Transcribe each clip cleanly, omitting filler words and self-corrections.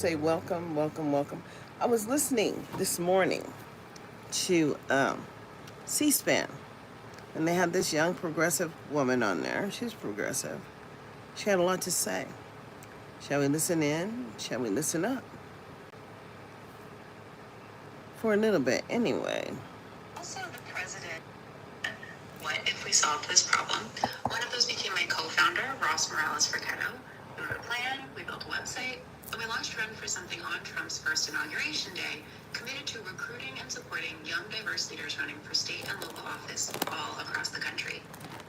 Say welcome, welcome, welcome. I was listening this morning to C-SPAN, and they had this young progressive woman on there. She's progressive. She had a lot to say. Shall we listen in? Shall we listen up? For a little bit, anyway. Also, the president. What if we solved this problem? One of those became my co-founder, Ross Morales Furqueto. We wrote a plan, we built a website, and we launched Run for Something on Trump's first inauguration day, committed to recruiting and supporting young, diverse leaders running for state and local office all across the country.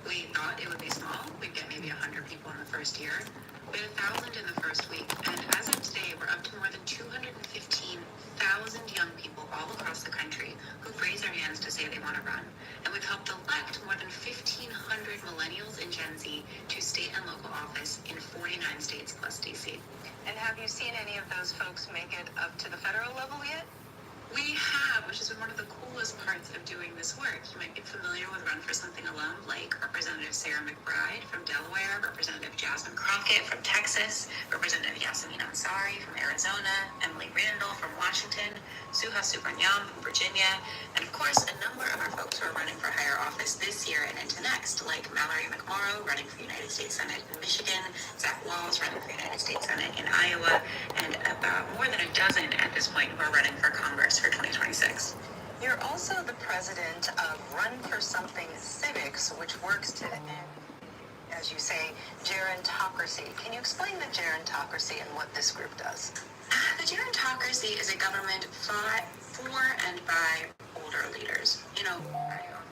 We thought it would be small. We'd get maybe 100 people in the first year. We had 1,000 in the first week, and as of today, we're up to more than 215,000 young people all across the country who've raised their hands to say they want to run. And we've helped elect more than 1,500 millennials and Gen Z to state and local office in 49 states plus DC. And have you seen any of those folks make it up to the federal level yet? We have, which has been one of the coolest parts of doing this work. You might be familiar with Run for Something alum, like Representative Sarah McBride from Delaware, Representative Jasmine Crockett from Texas, Representative Yasamin Ansari from Arizona, Emily Randall from Washington, Suha Subramanyam from Virginia, and of course, a number of our folks who are running for higher office this year and into next, like Mallory McMorrow running for United States Senate in Michigan, Zach Walls running for United States Senate in Iowa, and about more than a dozen at this point who are running for Congress for 2026. You're also the president of Run for Something Civics, which works to end, as you say, gerontocracy. Can you explain the gerontocracy and what this group does? The gerontocracy is a government fought for and by older leaders. I often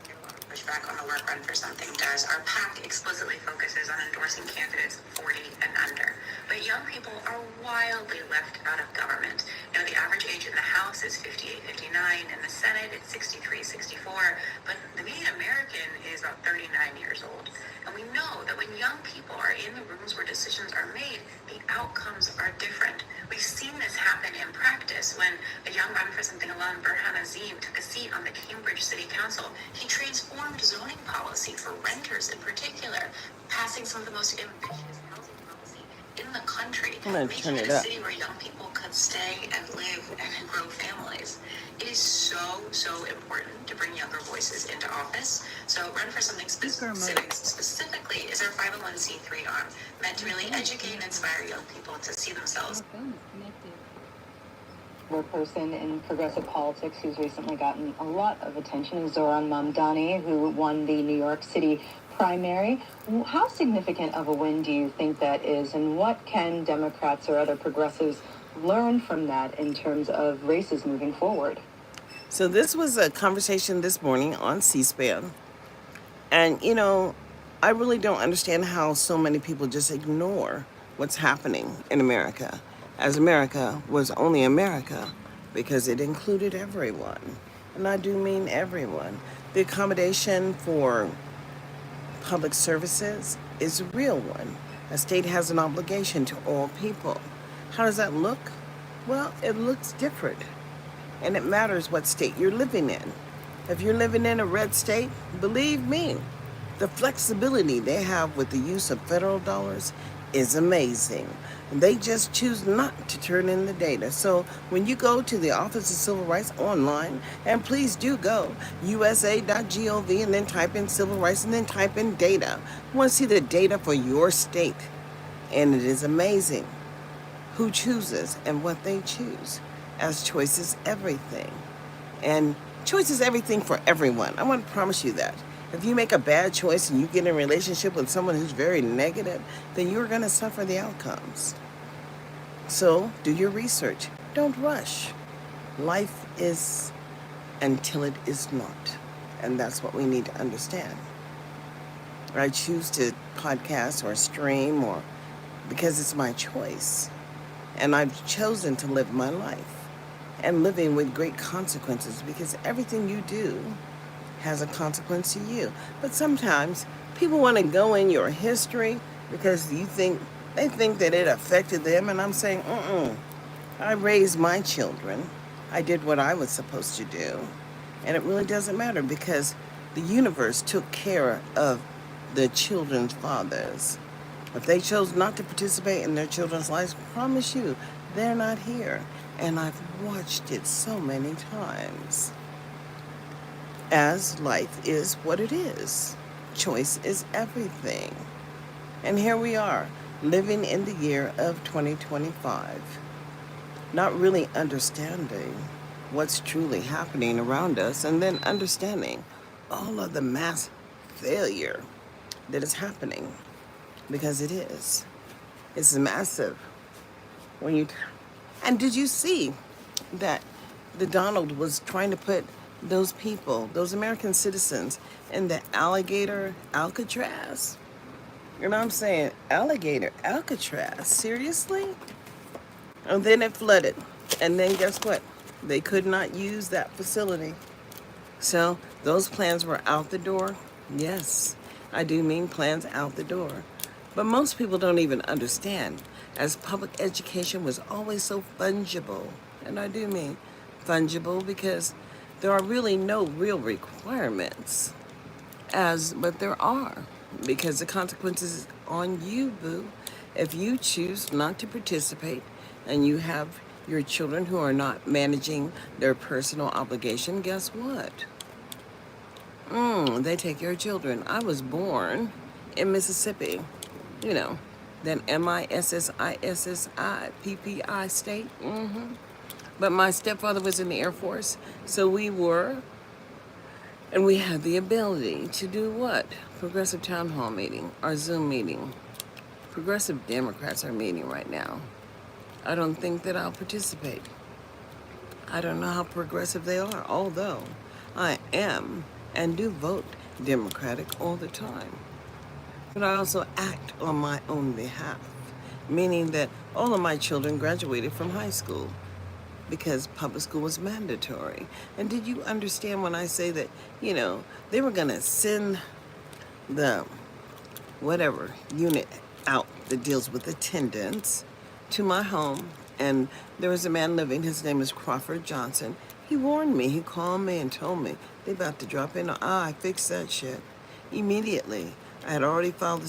get a lot of pushback on the work Run for Something does. Our PAC explicitly focuses on endorsing candidates 40 and under. But young people are wildly left out of government. The average age in the House is 58, 59. In the Senate, it's 63, 64. But the median American is about 39 years old. And we know that when young people are in the rooms where decisions are made, the outcomes are different. We've seen this happen in practice when a young Run for Something alum, Burhan Azim, took a seat on the Cambridge City Council. He transformed zoning policy for renters in particular, passing some of the most ambitious housing policy in the country, making it a city where young people could stay and live and grow families. It is so important to bring younger voices into office. So Run for Something Civics specifically is our 501c3 arm, meant to really educate and inspire young people to see themselves. A person in progressive politics who's recently gotten a lot of attention is Zohran Mamdani, who won the New York City primary. How significant of a win do you think that is, and what can Democrats or other progressives learn from that in terms of races moving forward? So this was a conversation this morning on C-SPAN. And, I really don't understand how so many people just ignore what's happening in America, as America was only America because it included everyone. And I do mean everyone. The accommodation for public services is a real one. A state has an obligation to all people. How does that look? Well, it looks different. And it matters what state you're living in. If you're living in a red state, believe me, the flexibility they have with the use of federal dollars is amazing. They just choose not to turn in the data. So when you go to the Office of Civil Rights online, and please do go, usa.gov, and then type in civil rights and then type in data. You want to see the data for your state. And it is amazing who chooses and what they choose, as choice is everything. And choice is everything for everyone. I want to promise you that. If you make a bad choice and you get in a relationship with someone who's very negative, then you're going to suffer the outcomes. So do your research. Don't rush. Life is until it is not. And that's what we need to understand. I choose to podcast or stream or because it's my choice. And I've chosen to live my life and living with great consequences because everything you do has a consequence to you. But sometimes people want to go in your history because they think that it affected them. And I'm saying, I raised my children. I did what I was supposed to do. And it really doesn't matter because the universe took care of the children's fathers. If they chose not to participate in their children's lives, I promise you, They're not here. And I've watched it so many times. As life is what it is, choice is everything. And here we are, living in the year of 2025, not really understanding what's truly happening around us, and then understanding all of the mass failure that is happening, because it is. It's massive. When you and did you see that the Donald was trying to put those people, those American citizens, in the alligator Alcatraz? You know what I'm saying? Alligator Alcatraz. Seriously? And then it flooded. And then guess what? They could not use that facility. So those plans were out the door. Yes, I do mean plans out the door. But most people don't even understand, as public education was always so fungible. And I do mean fungible because there are really no real requirements, but there are, because the consequences is on you, boo. If you choose not to participate and you have your children who are not managing their personal obligation, guess what? They take your children. I was born in Mississippi, you know, that Mississippi state. But my stepfather was in the Air Force, so we had the ability to do what? Progressive town hall meeting, our Zoom meeting. Progressive Democrats are meeting right now. I don't think that I'll participate. I don't know how progressive they are, although I am and do vote Democratic all the time. But I also act on my own behalf, meaning that all of my children graduated from high school because public school was mandatory. And did you understand when I say that, they were going to send the whatever unit out that deals with attendance to my home? And there was a man living, his name is Crawford Johnson. He warned me, he called me and told me, they about to drop in. I fixed that shit immediately. I had already filed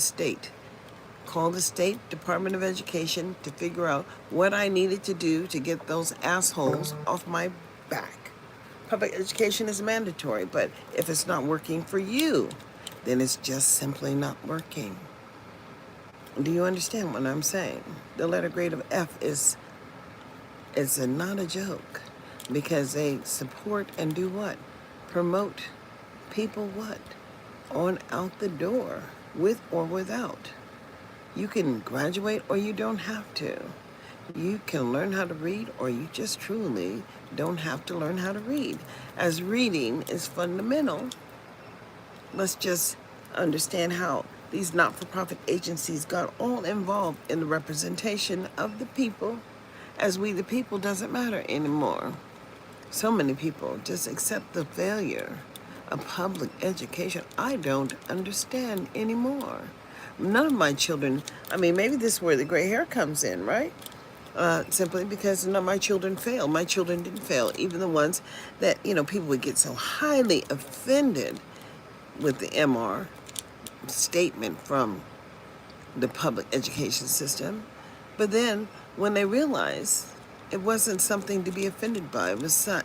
called the State Department of Education to figure out what I needed to do to get those assholes off my back. Public education is mandatory, but if it's not working for you, then it's just simply not working. Do you understand what I'm saying? The letter grade of F is not a joke, because they support and do what? Promote people what? On out the door, with or without. You can graduate or you don't have to. You can learn how to read, or you just truly don't have to learn how to read. As reading is fundamental, let's just understand how these not-for-profit agencies got all involved in the representation of the people, as we the people doesn't matter anymore. So many people just accept the failure of public education. I don't understand anymore. None of my children, maybe this is where the gray hair comes in, right? Simply because none of my children failed. My children didn't fail, even the ones that, people would get so highly offended with the MR statement from the public education system. But then when they realized it wasn't something to be offended by, it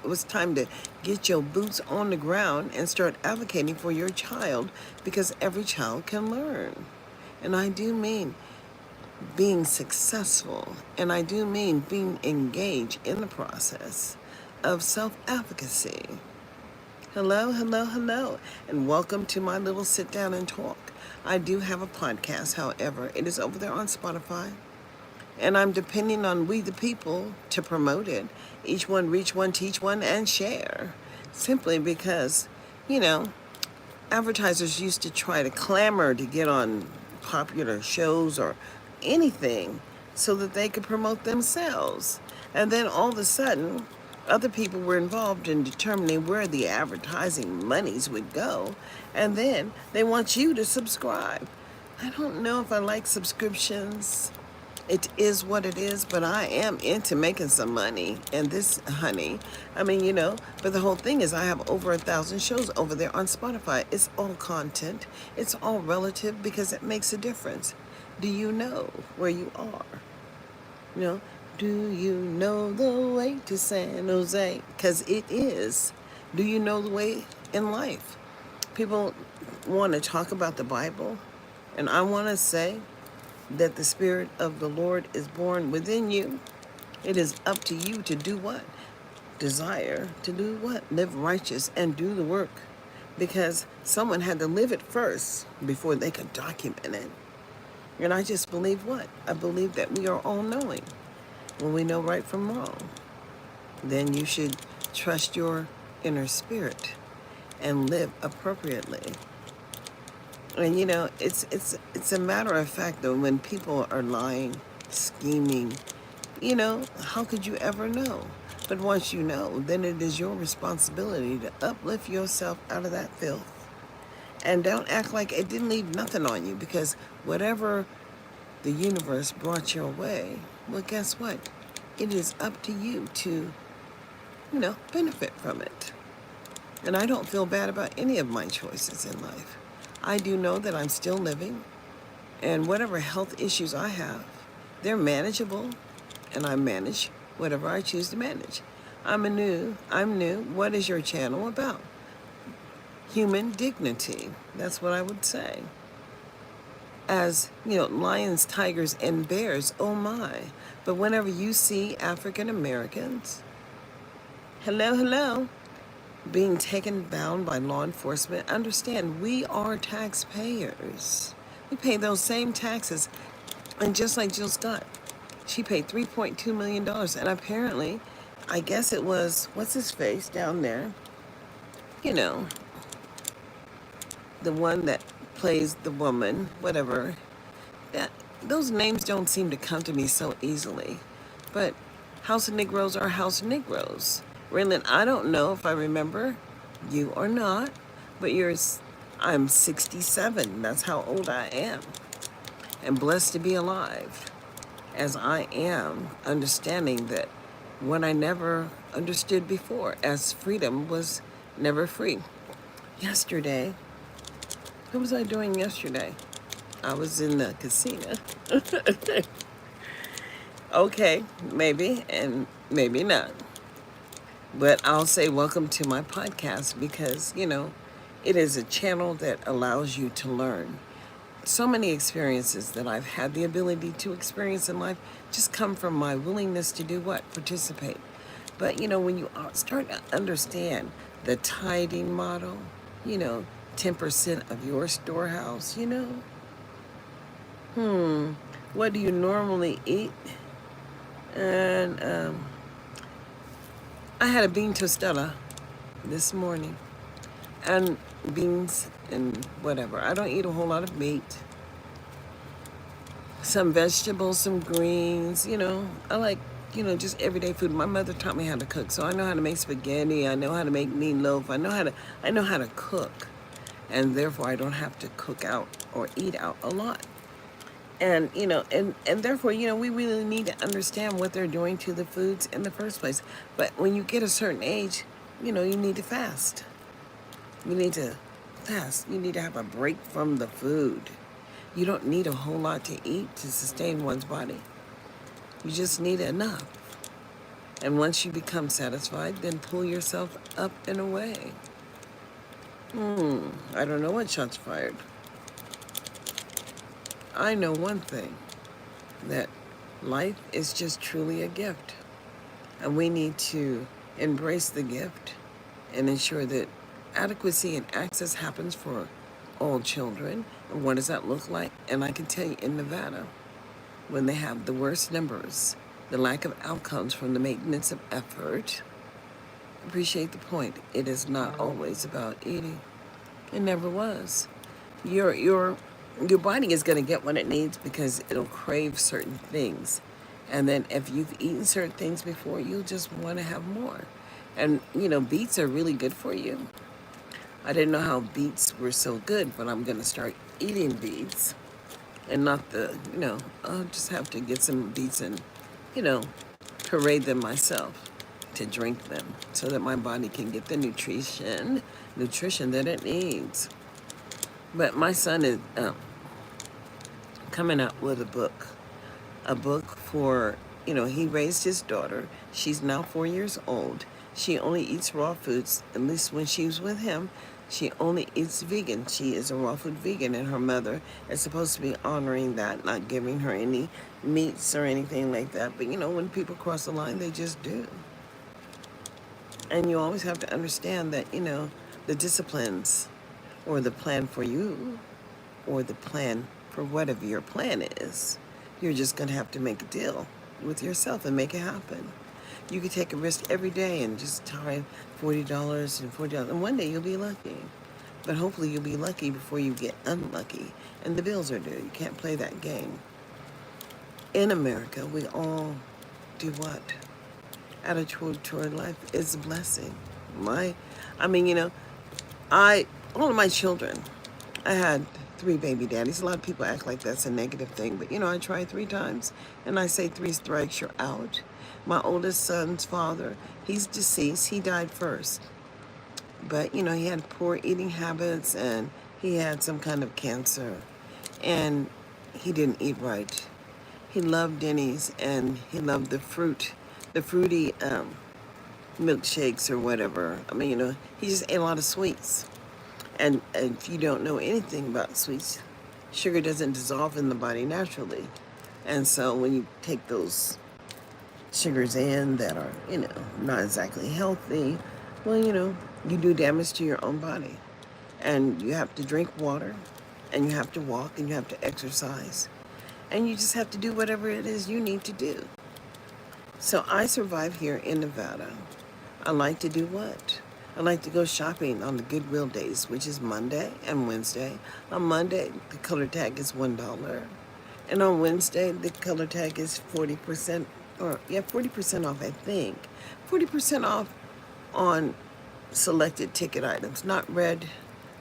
was time to get your boots on the ground and start advocating for your child, because every child can learn. And I do mean being successful, and I do mean being engaged in the process of self-advocacy. Hello, hello, hello, and welcome to my little sit down and talk. I do have a podcast, however, it is over there on Spotify, and I'm depending on we the people to promote it. Each one, reach one, teach one, and share. Simply because, advertisers used to try to clamor to get on popular shows or anything so that they could promote themselves. And then all of a sudden, other people were involved in determining where the advertising monies would go. And then they want you to subscribe. I don't know if I like subscriptions. It is what it is, but I am into making some money. And this, honey, but the whole thing is I have over 1,000 shows over there on Spotify. It's all content. It's all relative, because it makes a difference. Do you know where you are? Do you know the way to San Jose? Because it is. Do you know the way in life? People want to talk about the Bible, and I want to say that the Spirit of the Lord is born within you. It is up to you to do what? Desire to do what? Live righteous and do the work. Because someone had to live it first before they could document it. And I just believe what? I believe that we are all knowing. When we know right from wrong, then you should trust your inner spirit and live appropriately. And you know, it's a matter of fact though, when people are lying, scheming, you know, how could you ever know? But once you know, then it is your responsibility to uplift yourself out of that filth. And don't act like it didn't leave nothing on you, because whatever the universe brought your way, well, guess what? It is up to you to, you know, benefit from it. And I don't feel bad about any of my choices in life. I do know that I'm still living, and whatever health issues I have, they're manageable, and I manage whatever I choose to manage. I'm new. What is your channel about? Human dignity. That's what I would say. As, you know, lions, tigers, and bears, oh my. But whenever you see African Americans, hello, being taken bound by law enforcement, understand we are taxpayers. We pay those same taxes. And just like Jill Scott, she paid $3.2 million. And apparently, I guess it was, what's his face down there? You know, the one that plays the woman, whatever. That, those names don't seem to come to me so easily. But House of Negroes are House of Negroes. Raylan, I don't know if I remember you or not, but I'm 67. That's how old I am. And blessed to be alive, as I am, understanding that what I never understood before, as freedom was never free. Yesterday, what was I doing yesterday? I was in the casino. Okay, maybe, and maybe not. But I'll say welcome to my podcast, because, you know, it is a channel that allows you to learn. So many experiences that I've had the ability to experience in life just come from my willingness to do what? Participate. But, you know, when you start to understand the tithing model, you know, 10% of your storehouse, you know, what do you normally eat? And I had a bean tostada this morning, and beans and whatever. I don't eat a whole lot of meat. Some vegetables, some greens, you know. I like, you know, just everyday food. My mother taught me how to cook, so I know how to make spaghetti. I know how to make meatloaf. I know how to cook, and therefore I don't have to cook out or eat out a lot. And, you know, and therefore, you know, we really need to understand what they're doing to the foods in the first place. But when you get a certain age, you know, you need to fast. You need to fast. You need to have a break from the food. You don't need a whole lot to eat to sustain one's body. You just need enough. And once you become satisfied, then pull yourself up and away. I don't know what shots fired. I know one thing, that life is just truly a gift. And we need to embrace the gift and ensure that adequacy and access happens for all children. And what does that look like? And I can tell you, in Nevada, when they have the worst numbers, the lack of outcomes from the maintenance of effort, appreciate the point. It is not always about eating. It never was. Your body is going to get what it needs because it'll crave certain things. And then if you've eaten certain things before, you'll just want to have more. And, you know, beets are really good for you. I didn't know how beets were so good, but I'm going to start eating beets. And not the, you know, I'll just have to get some beets and, you know, parade them myself to drink them so that my body can get the nutrition that it needs. But my son is coming out with a book for he raised his daughter. She's now 4 years old. She only eats raw foods, at least when she was with him. She only eats vegan. She is a raw food vegan, and her mother is supposed to be honoring that, not giving her any meats or anything like that. But, when people cross the line, they just do. And you always have to understand that, the disciplines or the plan for you or the plan for whatever your plan is, you're just going to have to make a deal with yourself and make it happen. You could take a risk every day and just try $40 and $40, and one day you'll be lucky. But hopefully you'll be lucky before you get unlucky, and the bills are due. You can't play that game. In America, we all do what? Attitude toward life is a blessing. All of my children, I had 3 baby daddies. A lot of people act like that's a negative thing, but I tried 3 times, and I say 3 strikes, you're out. My oldest son's father, he's deceased. He died first. But, he had poor eating habits, and he had some kind of cancer, and he didn't eat right. He loved Denny's, and he loved the fruity milkshakes or whatever. He just ate a lot of sweets. And if you don't know anything about sweets, sugar doesn't dissolve in the body naturally. And so when you take those sugars in that are, not exactly healthy, well, you do damage to your own body. And you have to drink water, and you have to walk, and you have to exercise. And you just have to do whatever it is you need to do. So I survive here in Nevada. I like to do what? I like to go shopping on the Goodwill days, which is Monday and Wednesday. On Monday, the color tag is $1. And on Wednesday, the color tag is 40%, 40% off, I think. 40% off on selected ticket items, not red,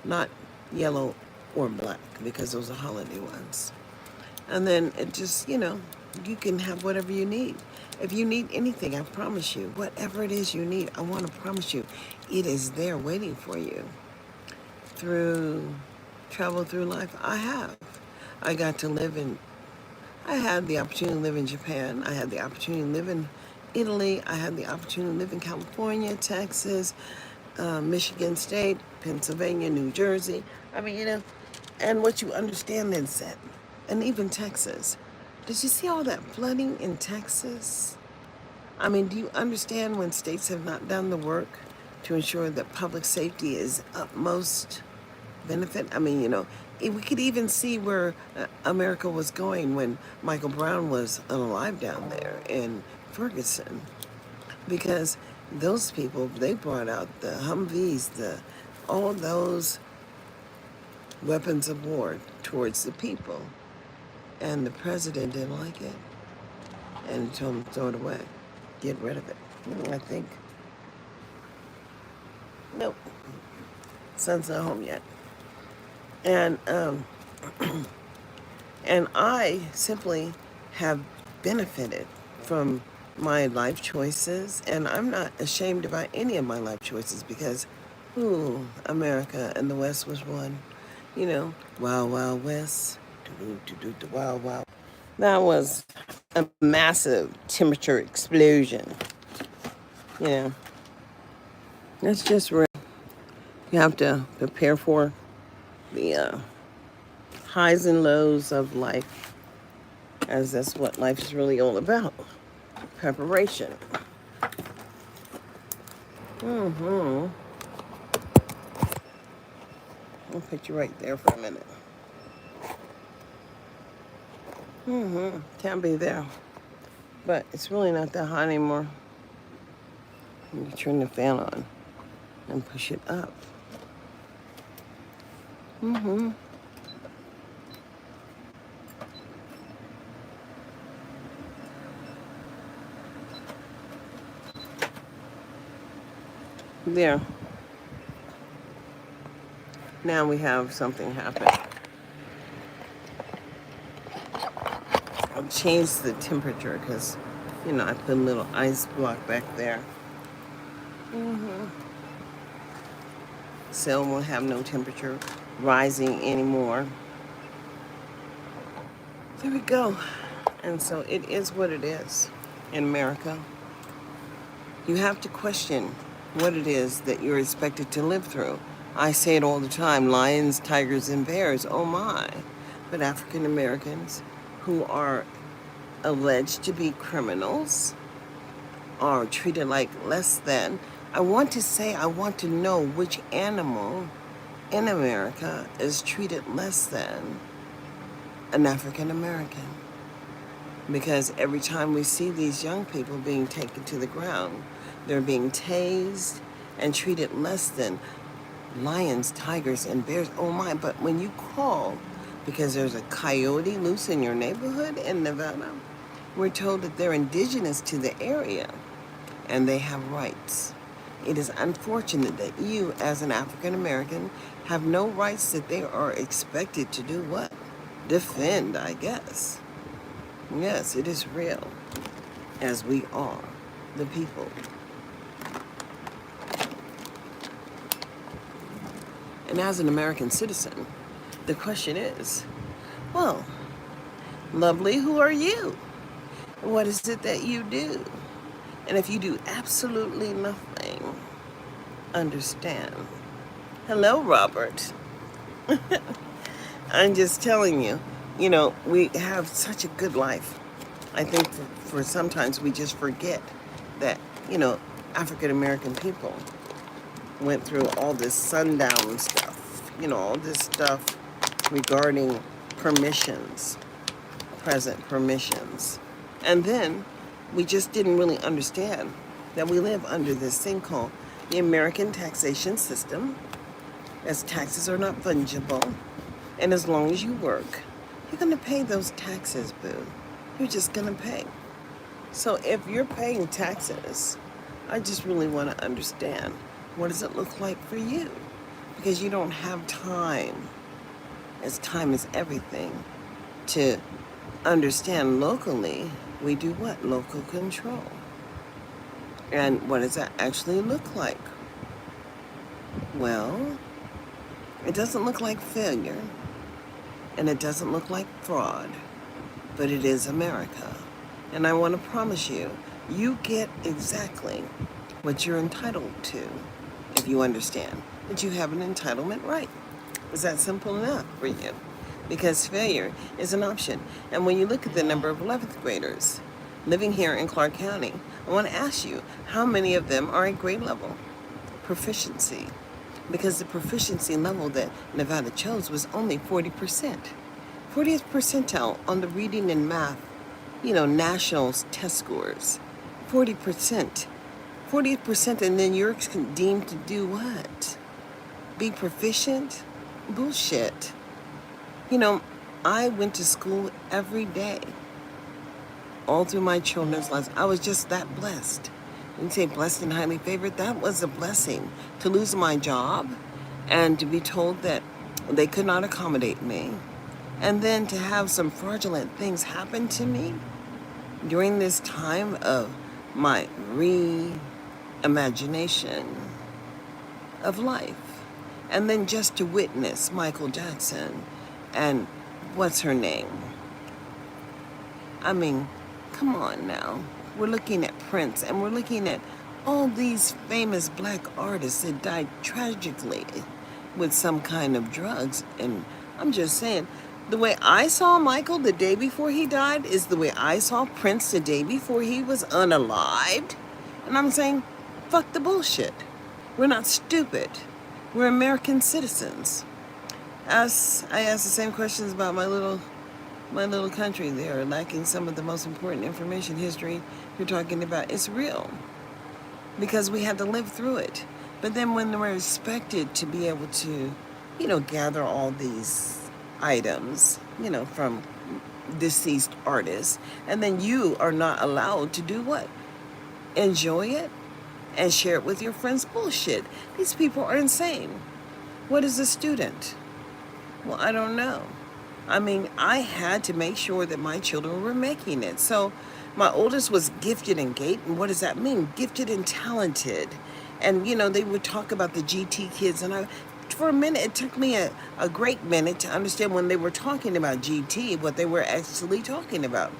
not yellow or black, because those are holiday ones. And then it just, you can have whatever you need. If you need anything, I promise you, whatever it is you need, I want to promise you, it is there waiting for you. Travel through life, I have. I had the opportunity to live in Japan. I had the opportunity to live in Italy. I had the opportunity to live in California, Texas, Michigan State, Pennsylvania, New Jersey. And what you understand is that, and even Texas. Did you see all that flooding in Texas? Do you understand when states have not done the work to ensure that public safety is utmost benefit? We could even see where America was going when Michael Brown was alive down there in Ferguson. Because those people, they brought out the Humvees, all those weapons of war towards the people. And the president didn't like it. And he told him to throw it away. Get rid of it. I think. Nope. Son's not home yet. And and I simply have benefited from my life choices, and I'm not ashamed about any of my life choices because, America and the West was one. Wild, Wild West. Wow, wow. That was a massive temperature explosion. That's just real. You have to prepare for the highs and lows of life, as that's what life is really all about. Preparation. I'll put you right there for a minute. Can't be there. But it's really not that hot anymore. You turn the fan on and push it up. There. Now we have something happen. I'll change the temperature because, I put a little ice block back there. Cell won't have no temperature rising anymore. There we go. And so it is what it is. in America, you have to question what it is that you're expected to live through. I say it all the time, lions, tigers, and bears, oh my. But African Americans who are alleged to be criminals are treated like less than. I want to know which animal in America is treated less than an African American. Because every time we see these young people being taken to the ground, they're being tased and treated less than lions, tigers, and bears. Oh my, but when you call because there's a coyote loose in your neighborhood in Nevada, we're told that they're indigenous to the area and they have rights. It is unfortunate that you, as an African American, have no rights, that they are expected to do what? Defend, I guess. Yes, it is real, as we are the people. And as an American citizen, the question is, well, lovely, who are you? What is it that you do? And if you do absolutely nothing, understand. Hello, Robert. I'm just telling you, we have such a good life. I think for sometimes we just forget that, African American people went through all this sundown stuff, all this stuff regarding permissions, present permissions. And then we just didn't really understand that we live under this thing called the American taxation system, as taxes are not fungible. And as long as you work, you're going to pay those taxes, boo. You're just going to pay. So if you're paying taxes, I just really want to understand, what does it look like for you? Because you don't have time, as time is everything, to understand locally. We do what? Local control. And what does that actually look like? Well, it doesn't look like failure, and it doesn't look like fraud, but it is America. And I want to promise you, you get exactly what you're entitled to if you understand that you have an entitlement right. Is that simple enough for you? Because failure is an option. And when you look at the number of 11th graders living here in Clark County, I want to ask you, how many of them are at grade level proficiency? Because the proficiency level that Nevada chose was only 40%. 40th percentile on the reading and math, national test scores. 40%. 40th%, and then you're deemed to do what? Be proficient? Bullshit. I went to school every day, all through my children's lives. I was just that blessed. You say blessed and highly favored, that was a blessing. To lose my job and to be told that they could not accommodate me, and then to have some fraudulent things happen to me during this time of my reimagination of life. And then just to witness Michael Jackson and what's her name? I mean, come on now. We're looking at Prince, and we're looking at all these famous black artists that died tragically with some kind of drugs. And I'm just saying, the way I saw Michael the day before he died is the way I saw Prince the day before he was unalived. And I'm saying, fuck the bullshit. We're not stupid. We're American citizens. I ask the same questions about my little country. They are lacking some of the most important information. History you're talking about, it's real, because we had to live through it. But then when we're expected to be able to, gather all these items, from deceased artists, and then you are not allowed to do what? Enjoy it and share it with your friends? Bullshit. These people are insane. What is a student? Well, I don't know. I mean, I had to make sure that my children were making it. So my oldest was gifted and gate. And what does that mean? Gifted and talented. And, they would talk about the GT kids. And for a minute, it took me a great minute to understand when they were talking about GT, what they were actually talking about.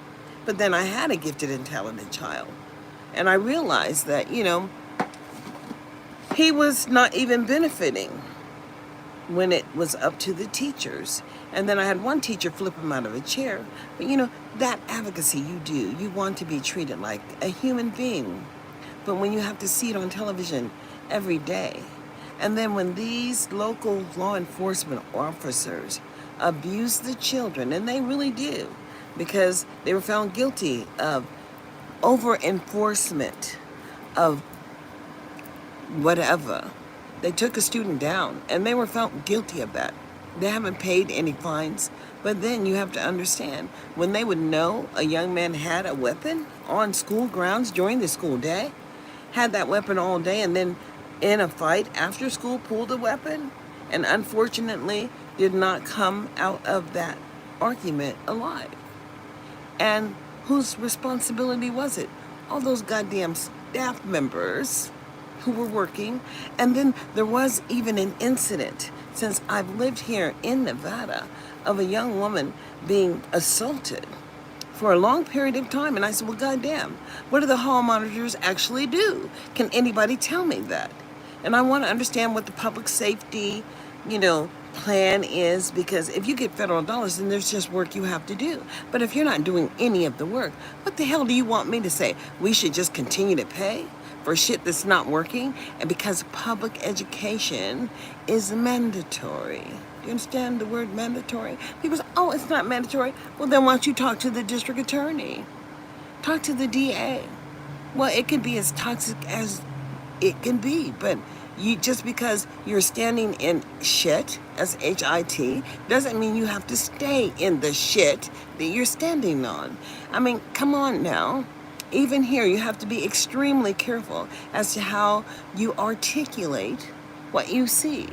But then I had a gifted and talented child. And I realized that, he was not even benefiting when it was up to the teachers. And then I had one teacher flip him out of a chair. But that advocacy you do, you want to be treated like a human being. But when you have to see it on television every day, and then when these local law enforcement officers abuse the children, and they really do, because they were found guilty of over enforcement of whatever. They took a student down and they were found guilty of that. They haven't paid any fines. But then you have to understand, when they would know a young man had a weapon on school grounds during the school day, had that weapon all day, and then in a fight after school pulled a weapon, and unfortunately did not come out of that argument alive. And whose responsibility was it? All those goddamn staff members who were working. And then there was even an incident, since I've lived here in Nevada, of a young woman being assaulted for a long period of time. And I said, well, goddamn, what do the hall monitors actually do? Can anybody tell me that? And I want to understand what the public safety, plan is, because if you get federal dollars, then there's just work you have to do. But if you're not doing any of the work, what the hell do you want me to say? We should just continue to pay for shit that's not working? And because public education is mandatory. Do you understand the word mandatory? People say, oh, it's not mandatory. Well, then why don't you talk to the district attorney? Talk to the DA. Well, it can be as toxic as it can be, but just because you're standing in shit, S-H-I-T, doesn't mean you have to stay in the shit that you're standing on. I mean, come on now. Even here, you have to be extremely careful as to how you articulate what you see,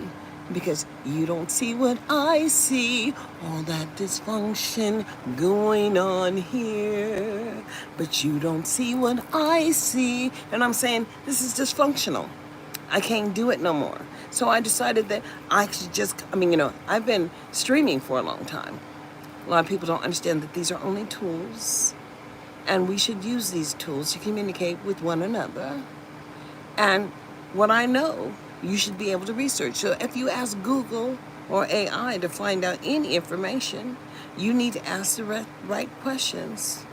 because you don't see what I see, all that dysfunction going on here, but you don't see what I see. And I'm saying, this is dysfunctional. I can't do it no more. So I decided that I should just, I've been streaming for a long time. A lot of people don't understand that these are only tools, and we should use these tools to communicate with one another. And what I know, you should be able to research. So if you ask Google or AI to find out any information, you need to ask the right questions.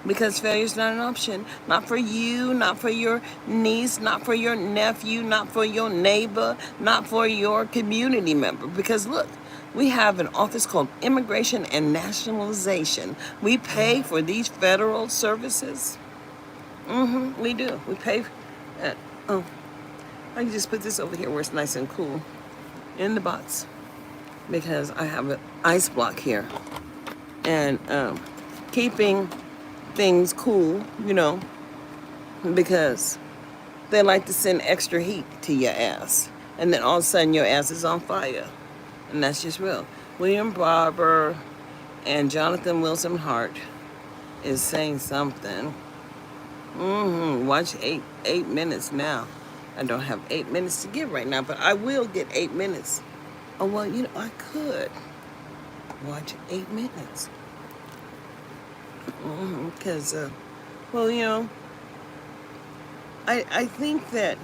Because failure is not an option. Not for you, not for your niece, not for your nephew, not for your neighbor, not for your community member. Because look, we have an office called Immigration and Nationalization. We pay for these federal services. We do. We pay. I can just put this over here where it's nice and cool in the box, because I have an ice block here. And keeping things cool, because they like to send extra heat to your ass. And then all of a sudden your ass is on fire. And that's just real. William Barber and Jonathan Wilson Hart is saying something. Watch 8 minutes now. I don't have 8 minutes to give right now, but I will get 8 minutes. Oh, well, I could watch 8 minutes. Because, I think that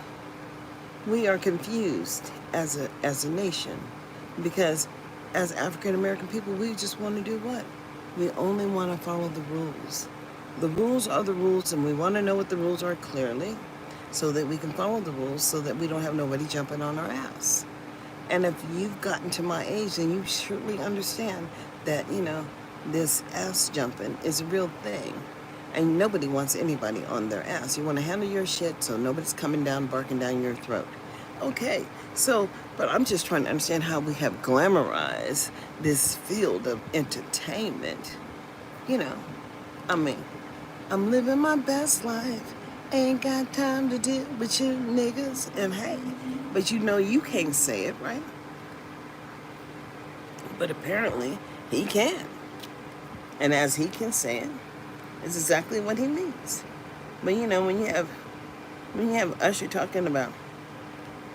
we are confused as a nation, because as African American people, we just want to do what? We only want to follow the rules. The rules are the rules, and we want to know what the rules are clearly, so that we can follow the rules, so that we don't have nobody jumping on our ass. And if you've gotten to my age, then you surely understand that, this ass jumping is a real thing. And nobody wants anybody on their ass. You want to handle your shit so nobody's coming down, barking down your throat. Okay, so, but I'm just trying to understand how we have glamorized this field of entertainment. I'm living my best life. Ain't got time to deal with you niggas. And hey, but you can't say it, right? But apparently he can. And as he can say it, it's exactly what he means. But when you have Usher talking about,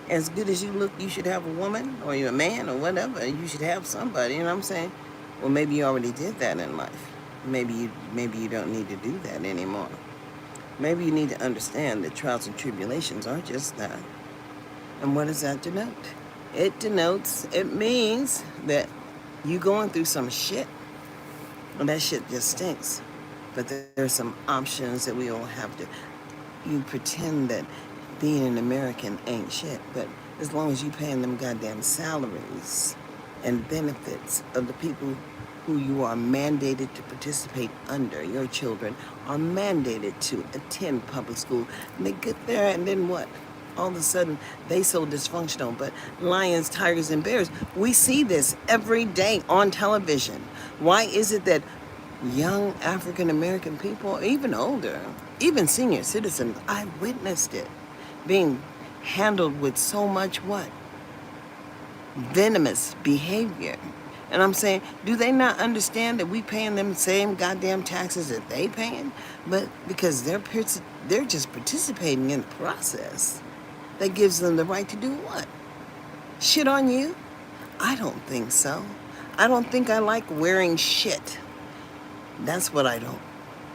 as good as you look, you should have a woman, or you're a man, or whatever, you should have somebody. And I'm saying, well, maybe you already did that in life. maybe you don't need to do that anymore. Maybe you need to understand that trials and tribulations are just that. And what does that denote? It means that you going through some shit, and that shit just stinks. But there's some options that we all have to. You pretend that being an American ain't shit, but as long as you paying them goddamn salaries and benefits of the people who you are mandated to participate under, your children are mandated to attend public school, and they get there, and then what? All of a sudden, they so dysfunctional. But lions, tigers, and bears, we see this every day on television. Why is it that young African American people, even older, even senior citizens, I witnessed it, being handled with so much what? Venomous behavior. And I'm saying, do they not understand that we paying them the same goddamn taxes that they paying? But because they're just participating in the process that gives them the right to do what? Shit on you? I don't think so. I don't think I like wearing shit. That's what I don't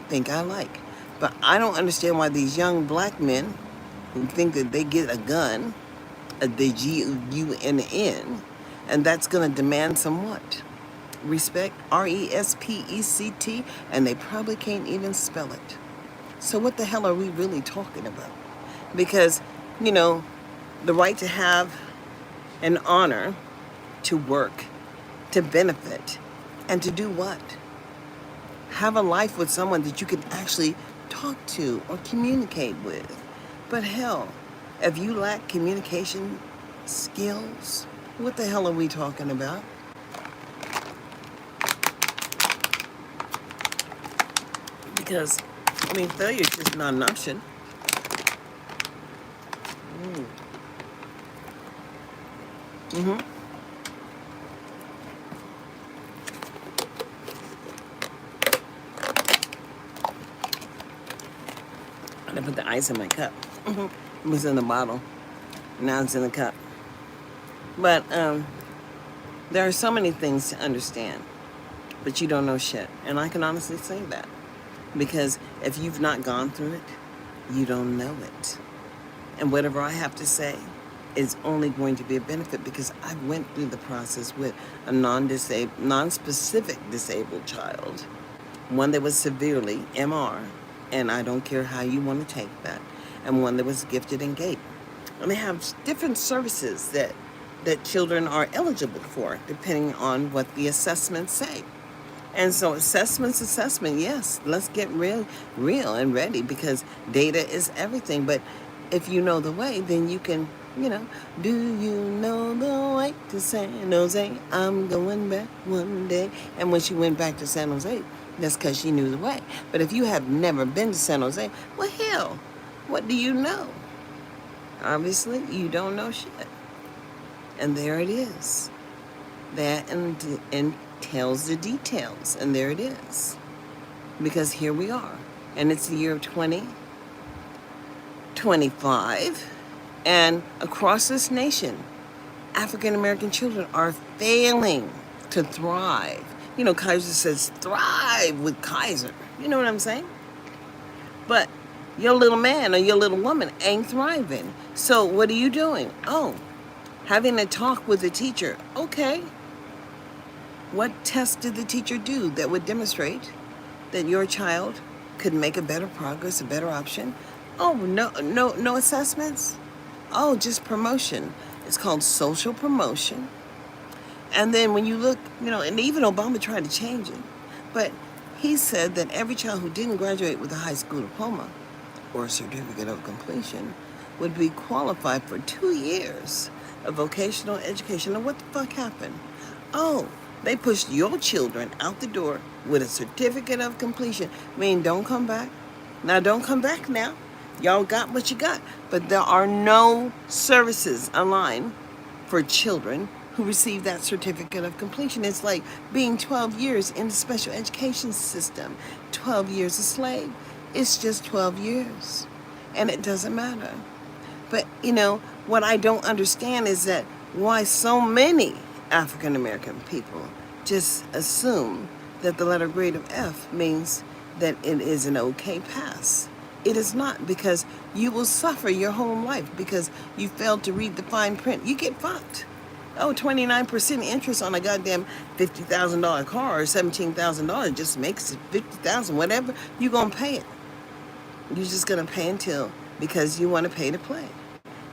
think I like. But I don't understand why these young black men who think that they get a gun, the GUNN, and that's going to demand some what? Respect, RESPECT, and they probably can't even spell it. So what the hell are we really talking about? Because, the right to have an honor, to work, to benefit, and to do what? Have a life with someone that you can actually talk to or communicate with. But hell, if you lack communication skills, what the hell are we talking about? Because, failure is just not an option. I put the ice in my cup. It was in the bottle. Now it's in the cup. But there are so many things to understand, but you don't know shit. And I can honestly say that. Because if you've not gone through it, you don't know it. And whatever I have to say is only going to be a benefit because I went through the process with a non-specific disabled child, one that was severely MR, and I don't care how you want to take that, and one that was gifted and gate. And they have different services that children are eligible for, depending on what the assessments say. And so assessment, yes, let's get real and ready because data is everything. But if you know the way, then you can, do you know the way to San Jose? I'm going back one day. And when she went back to San Jose, that's because she knew the way. But if you have never been to San Jose, well, hell, what do you know? Obviously, you don't know shit. And there it is. That and tells the details, and there it is. Because here we are, and it's the year of 2025, and across this nation, African American children are failing to thrive. Kaiser says thrive with Kaiser. You know what I'm saying? But your little man or your little woman ain't thriving. So what are you doing? Oh, having a talk with the teacher. Okay. What test did the teacher do that would demonstrate that your child could make a better progress, a better option? Oh, no assessments? Oh, just promotion. It's called social promotion. And then when you look, and even Obama tried to change it, but he said that every child who didn't graduate with a high school diploma or a certificate of completion would be qualified for 2 years of vocational education. And what the fuck happened? Oh, they pushed your children out the door with a certificate of completion. Don't come back. Now, don't come back now. Y'all got what you got. But there are no services online for children who receive that certificate of completion. It's like being 12 years in the special education system. 12 years a slave. It's just 12 years. And it doesn't matter. But, what I don't understand is that why so many African American people just assume that the letter grade of F means that it is an okay pass. It is not, because you will suffer your whole life because you failed to read the fine print. You get fucked. Oh, 29% interest on a goddamn $50,000 car, or $17,000 just makes it $50,000. Whatever, you're gonna pay it. You're just gonna pay until, because you want to pay to play.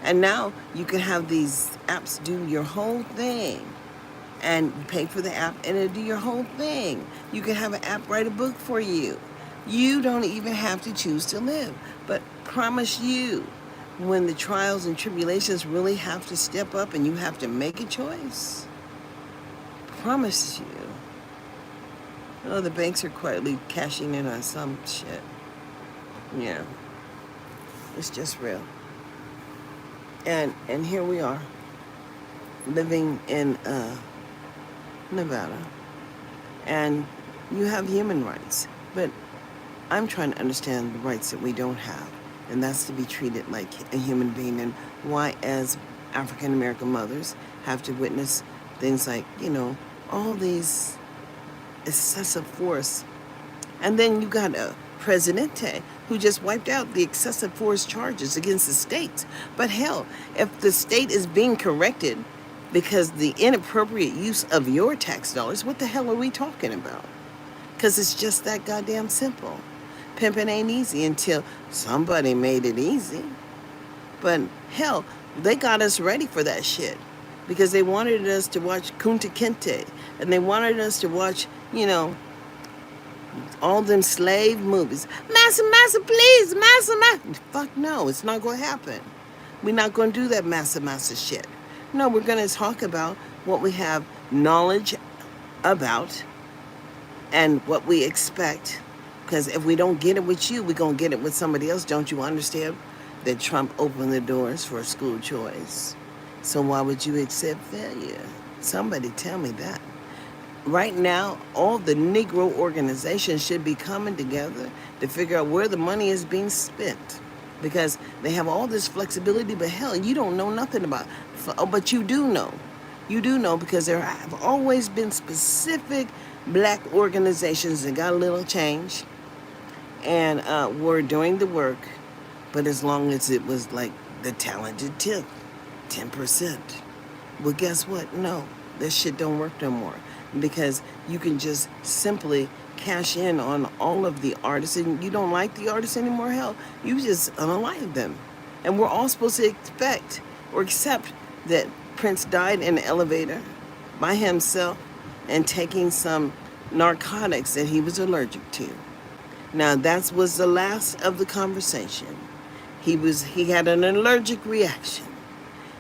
And now you can have these apps do your whole thing, and you pay for the app and it'll do your whole thing. You can have an app write a book for you. You don't even have to choose to live. But promise you, when the trials and tribulations really have to step up and you have to make a choice, promise you, oh, the banks are quietly cashing in on some shit. Yeah, it's just real. And here we are, living in Nevada, and you have human rights, but I'm trying to understand the rights that we don't have, and that's to be treated like a human being, and why, as African American mothers, have to witness things like, all these excessive force. And then you got a Presidente who just wiped out the excessive force charges against the states. But hell, if the state is being corrected because the inappropriate use of your tax dollars, what the hell are we talking about? Because it's just that goddamn simple. Pimping ain't easy until somebody made it easy. But hell, they got us ready for that shit because they wanted us to watch Kunta Kinte, and they wanted us to watch, all them slave movies. Massa, please, massa. Fuck no, it's not going to happen. We're not going to do that massa shit. No, we're going to talk about what we have knowledge about and what we expect. Because if we don't get it with you, we're going to get it with somebody else. Don't you understand that Trump opened the doors for school choice? So why would you accept failure? Somebody tell me that. Right now, all the Negro organizations should be coming together to figure out where the money is being spent. Because they have all this flexibility, but hell, you don't know nothing about it. Oh, but you do know. You do know, because there have always been specific black organizations that got a little change and were doing the work, but as long as it was like the talented 10%. Well, guess what? No, this shit don't work no more, because you can just simply cash in on all of the artists, and you don't like the artists anymore. Hell, you just unalive them. And we're all supposed to expect or accept that Prince died in an elevator by himself and taking some narcotics that he was allergic to. Now, that was the last of the conversation. He had an allergic reaction.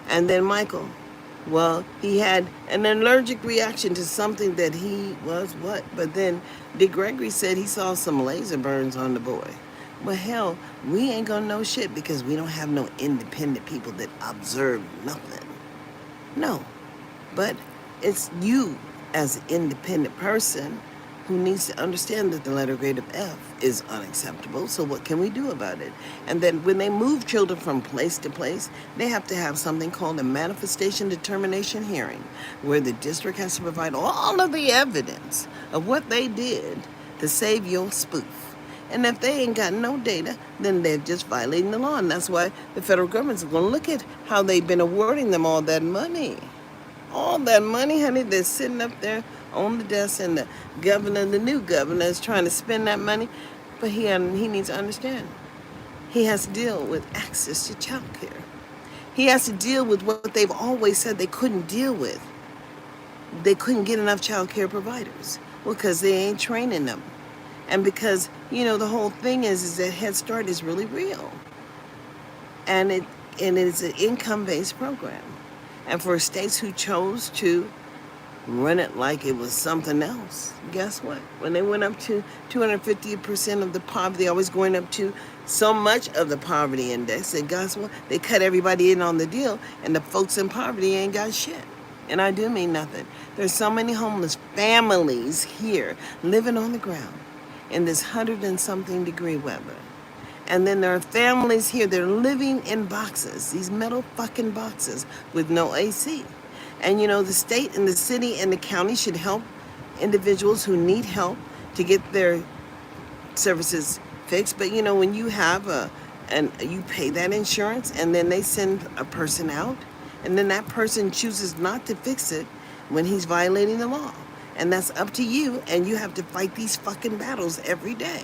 And then Michael, well, he had an allergic reaction to something that he was what? But then Dick Gregory said he saw some laser burns on the boy. Well, hell, we ain't gonna know shit because we don't have no independent people that observe nothing. No, but it's you as an independent person who needs to understand that the letter grade of F is unacceptable. So what can we do about it? And then when they move children from place to place, they have to have something called a manifestation determination hearing, where the district has to provide all of the evidence of what they did to save your spoof. And if they ain't got no data, then they're just violating the law. And that's why the federal government's going to look at how they've been awarding them all that money. All that money, honey, they're sitting up there on the desk, and the new governor is trying to spend that money. But he needs to understand. He has to deal with access to child care. He has to deal with what they've always said they couldn't deal with. They couldn't get enough child care providers. Well, because they ain't training them. And because, the whole thing is that Head Start is really real. And it is an income-based program. And for states who chose to run it like it was something else, guess what? When they went up to 250% of the poverty, always going up to so much of the poverty index, and guess what? They cut everybody in on the deal, and the folks in poverty ain't got shit. And I do mean nothing. There's so many homeless families here living on the ground in this 100-and-something degree weather. And then there are families here that are living in boxes, these metal fucking boxes with no AC. And the state and the city and the county should help individuals who need help to get their services fixed. But you know, when you have and you pay that insurance and then they send a person out and then that person chooses not to fix it when he's violating the law. And that's up to you, and you have to fight these fucking battles every day.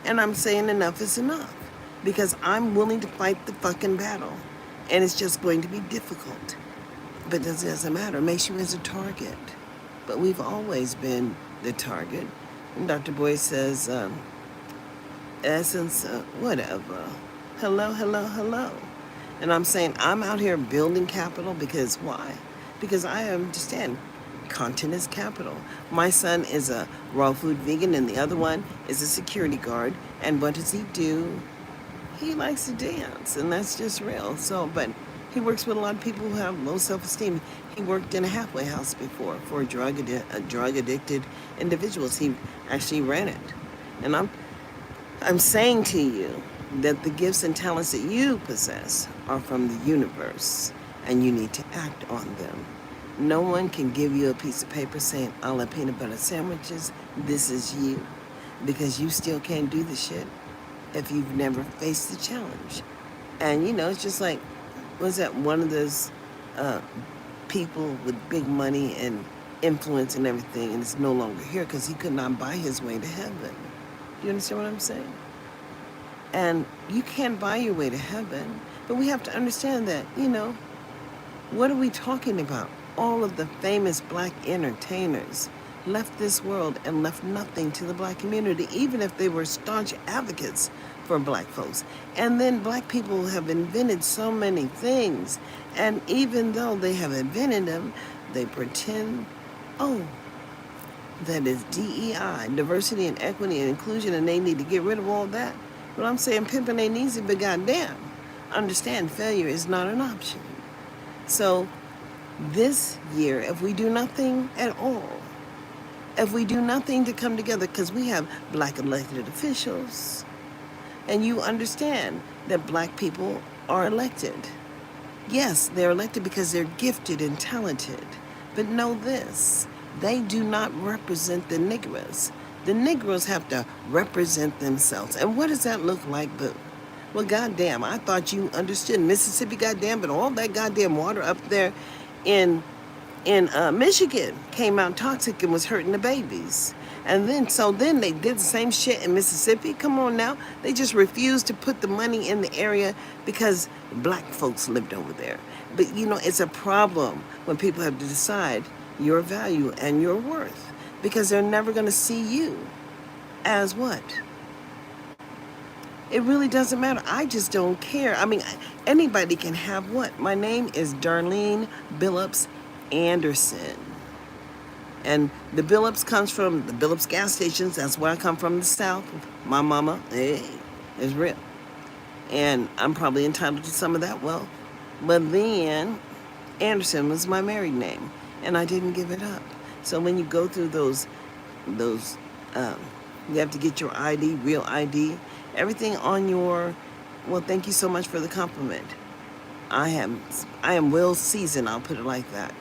And I'm saying enough is enough, because I'm willing to fight the fucking battle. And it's just going to be difficult. But it doesn't matter. It makes you as a target. But we've always been the target. And Dr. Boyd says, essence, whatever. Hello, hello, hello. And I'm saying I'm out here building capital because why? Because I understand content is capital. My son is a raw food vegan and the other one is a security guard. And what does he do? He likes to dance, and that's just real. So, but he works with a lot of people who have low self-esteem. He worked in a halfway house before for drug addicted individuals. He actually ran it. And I'm saying to you that the gifts and talents that you possess are from the universe, and you need to act on them. No one can give you a piece of paper saying, I love peanut butter sandwiches. This is you. Because you still can't do the shit if you've never faced the challenge. And you know, it's just like, was that one of those people with big money and influence and everything, and it's no longer here because he could not buy his way to heaven. Do you understand what I'm saying? And you can't buy your way to heaven, but we have to understand that, you know, what are we talking about? All of the famous black entertainers left this world and left nothing to the black community, even if they were staunch advocates for black folks. And then black people have invented so many things, and even though they have invented them, they pretend, oh, that is DEI, diversity and equity and inclusion, and they need to get rid of all that. But I'm saying pimping ain't easy, but goddamn, understand failure is not an option. So this year, if we do nothing at all, if we do nothing to come together, because we have black elected officials, and you understand that black people are elected. Yes, they're elected because they're gifted and talented. But know this, they do not represent the Negroes. The Negroes have to represent themselves. And what does that look like, boo? Well, goddamn, I thought you understood Mississippi, goddamn, but all that goddamn water up there in Michigan came out toxic and was hurting the babies. And then they did the same shit in Mississippi. Come on now. They just refused to put the money in the area because black folks lived over there. But you know, it's a problem when people have to decide your value and your worth, because they're never going to see you as what? It really doesn't matter. I just don't care. I mean, anybody can have what? My name is Darlene Anderson. And the Billups comes from the Billups gas stations. That's where I come from, the South. My mama, hey, is real. And I'm probably entitled to some of that wealth. But then Anderson was my married name, and I didn't give it up. So when you go through those, you have to get your ID, real ID, everything on your, well, thank you so much for the compliment. I am well seasoned, I'll put it like that.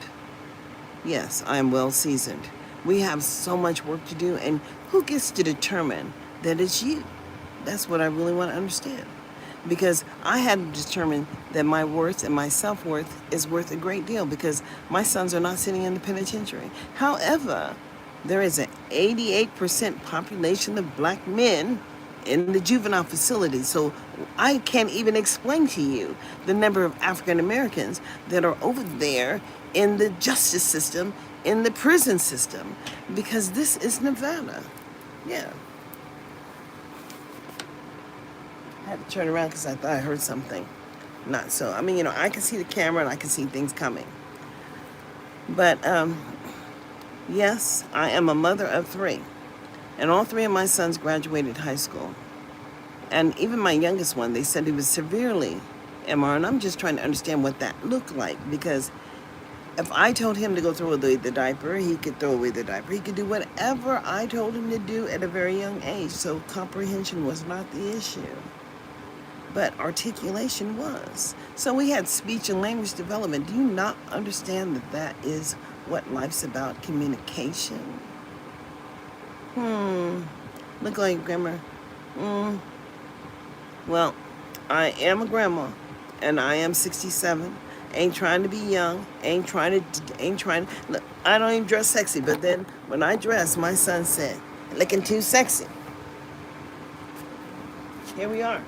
Yes, I am well seasoned. We have so much work to do, and who gets to determine that it's you? That's what I really want to understand. Because I had to determine that my worth and my self-worth is worth a great deal, because my sons are not sitting in the penitentiary. However, there is an 88% population of black men in the juvenile facility. So I can't even explain to you the number of African Americans that are over there in the justice system, in the prison system, because this is Nevada. Yeah. I had to turn around because I thought I heard something. Not so. I mean, you know, I can see the camera and I can see things coming. But, yes, I am a mother of 3. And all 3 of my sons graduated high school. And even my youngest one, they said he was severely MR. And I'm just trying to understand what that looked like. Because if I told him to go throw away the diaper, he could throw away the diaper. He could do whatever I told him to do at a very young age. So comprehension was not the issue, but articulation was. So we had speech and language development. Do you not understand that that is what life's about? Communication. Look like grandma. Well, I am a grandma, and I am 67. Ain't trying to be young. Look, I don't even dress sexy, but then when I dress, my son said, looking too sexy. Here we are,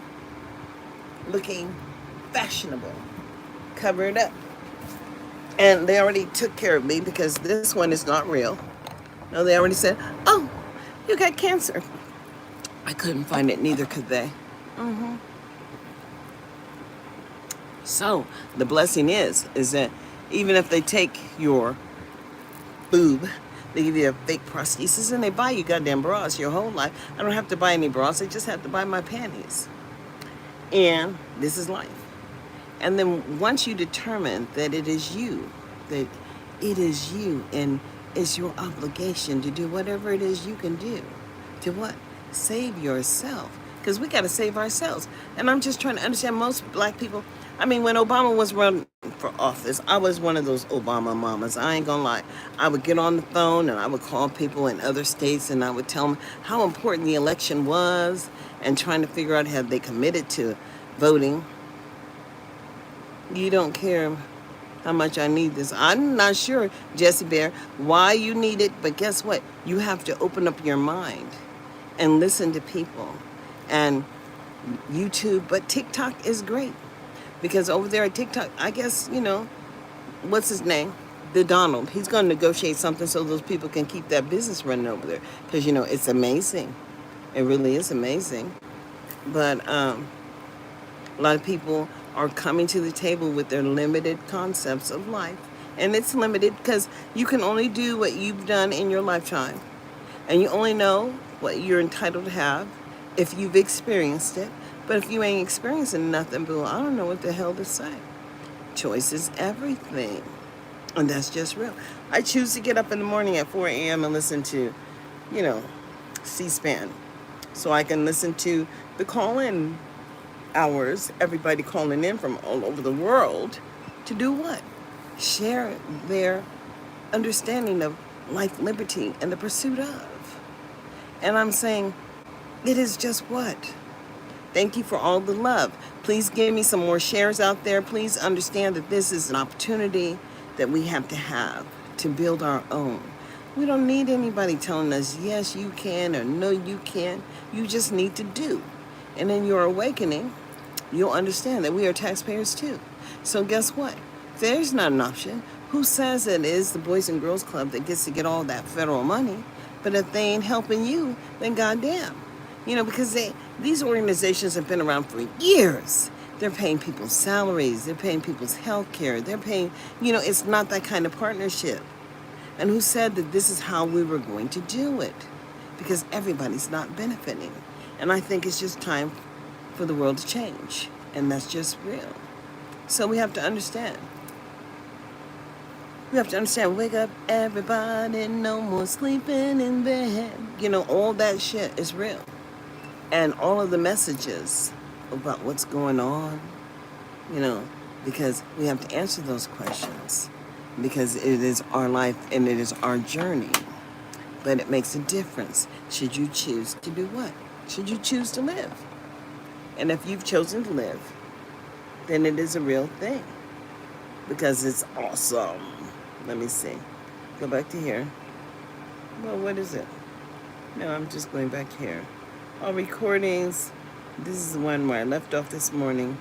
looking fashionable, covered up. And they already took care of me because this one is not real. No, they already said, oh, you got cancer. I couldn't find it, neither could they. So the blessing is that even if they take your boob, they give you a fake prosthesis and they buy you goddamn bras your whole life. I don't have to buy any bras. I just have to buy my panties. And this is life. And then once you determine that it is you, and it's your obligation to do whatever it is you can do to what? Save yourself. Because we got to save ourselves. And I'm just trying to understand most black people. I mean, when Obama was running for office, I was one of those Obama mamas. I ain't gonna lie. I would get on the phone and I would call people in other states and I would tell them how important the election was and trying to figure out have they committed to voting. You don't care how much I need this. I'm not sure, Jesse Bear, why you need it, but guess what? You have to open up your mind and listen to people. And YouTube, but TikTok is great. Because over there at TikTok, I guess, what's his name? The Donald. He's going to negotiate something so those people can keep that business running over there. Because, it's amazing. It really is amazing. But a lot of people are coming to the table with their limited concepts of life. And it's limited because you can only do what you've done in your lifetime. And you only know what you're entitled to have if you've experienced it. But if you ain't experiencing nothing, boo, I don't know what the hell to say. Choice is everything. And that's just real. I choose to get up in the morning at 4 a.m. and listen to, C-SPAN. So I can listen to the call-in hours, everybody calling in from all over the world to do what? Share their understanding of life, liberty, and the pursuit of. And I'm saying, it is just what? Thank you for all the love. Please give me some more shares out there. Please understand that this is an opportunity that we have to build our own. We don't need anybody telling us, yes, you can, or no, you can't. You just need to do. And in your awakening, you'll understand that we are taxpayers too. So guess what? There's not an option. Who says it is the Boys and Girls Club that gets to get all that federal money? But if they ain't helping you, then goddamn. Because these organizations have been around for years. They're paying people's salaries. They're paying people's health care. They're paying, it's not that kind of partnership. And who said that this is how we were going to do it? Because everybody's not benefiting. And I think it's just time for the world to change. And that's just real. So we have to understand. Wake up, everybody, no more sleeping in bed. All that shit is real. And all of the messages about what's going on, because we have to answer those questions. Because it is our life and it is our journey. But it makes a difference. Should you choose to do what? Should you choose to live? And if you've chosen to live, then it is a real thing. Because it's awesome. Let me see. Go back to here. Well, what is it? No, I'm just going back here. All recordings. This is the one where I left off this morning.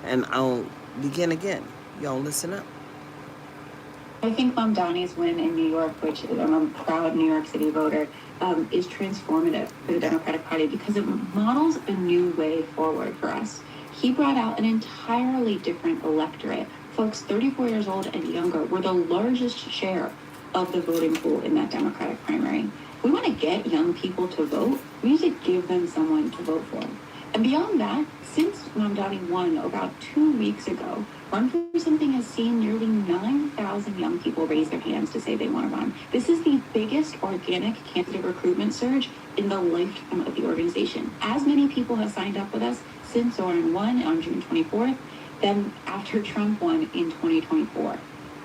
And I'll begin again. Y'all listen up. I think Mom Donnie's win in New York, which I'm a proud New York City voter, is transformative for the Democratic Party because it models a new way forward for us. He brought out an entirely different electorate. Folks 34 years old and younger were the largest share of the voting pool in that Democratic primary. We want to get young people to vote. We need to give them someone to vote for. And beyond that, since Mom Donnie won about 2 weeks ago, Run for Something has seen nearly 9,000 young people raise their hands to say they want to run. This is the biggest organic candidate recruitment surge in the lifetime of the organization. As many people have signed up with us since Zoran won on June 24th, than after Trump won in 2024.